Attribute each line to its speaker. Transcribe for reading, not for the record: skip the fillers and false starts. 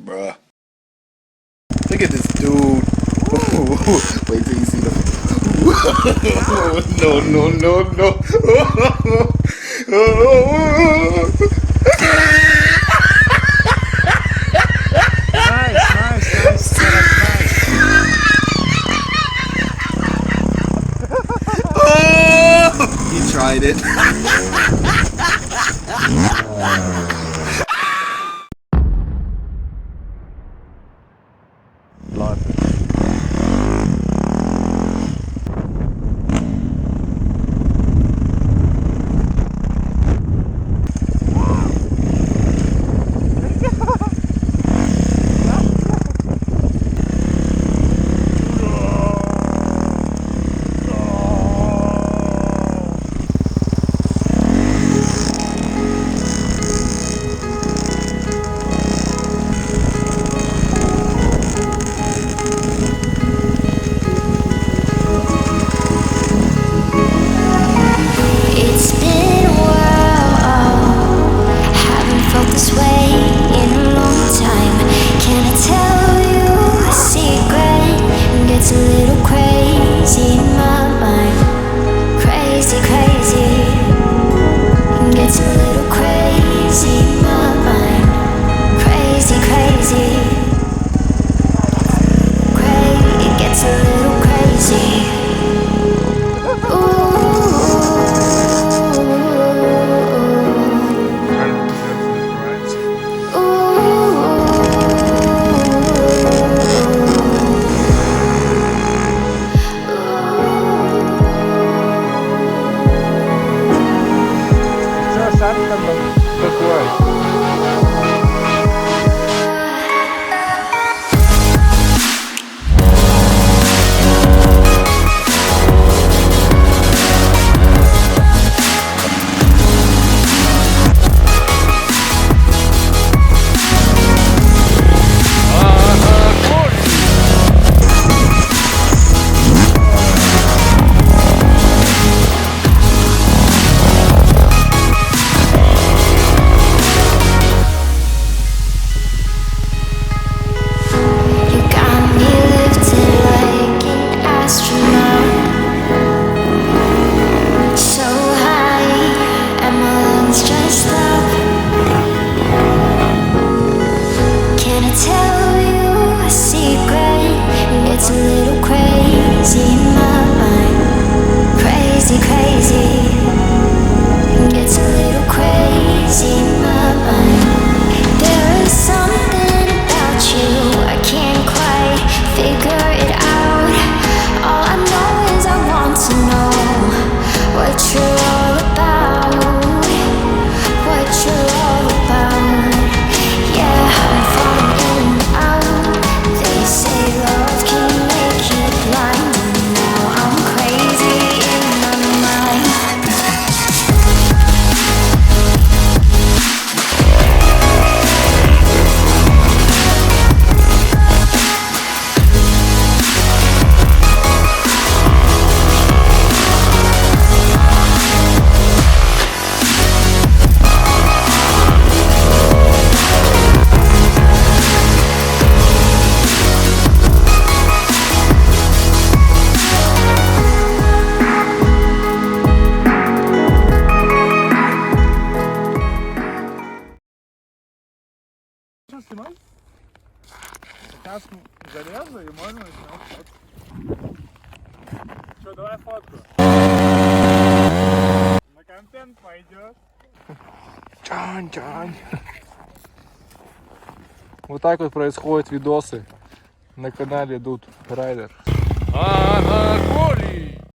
Speaker 1: Bruh. Look at this dude. Wait till you see the. No, no, no, no.
Speaker 2: Nice, nice.
Speaker 1: He tried it.
Speaker 3: It's been a while, haven't felt this way in a long time. Can I tell you a secret? Gets a little crazy in my mind. Crazy, crazy. Gets a little crazy in my mind. Crazy, crazy. It gets a little crazy.
Speaker 2: Что, сам там такой?
Speaker 3: You got me lifted like an astronaut, so high, and my lungs just stop. Can I tell you a secret? It's a little crazy in my mind. Crazy, crazy. It's a little crazy in my mind. There is something about you I can't quite figure it out. All I know is I want to know what you're all about. What you're all about. Yeah, I'm falling in and out. They say love can make you blind, and now I'm crazy in my mind.
Speaker 2: Что снимать? Сейчас залезу и можно снять фотку. Что, давай фотку. На контент пойдет. Чань. Вот так вот происходят видосы на канале Dude Rider. Анатолий!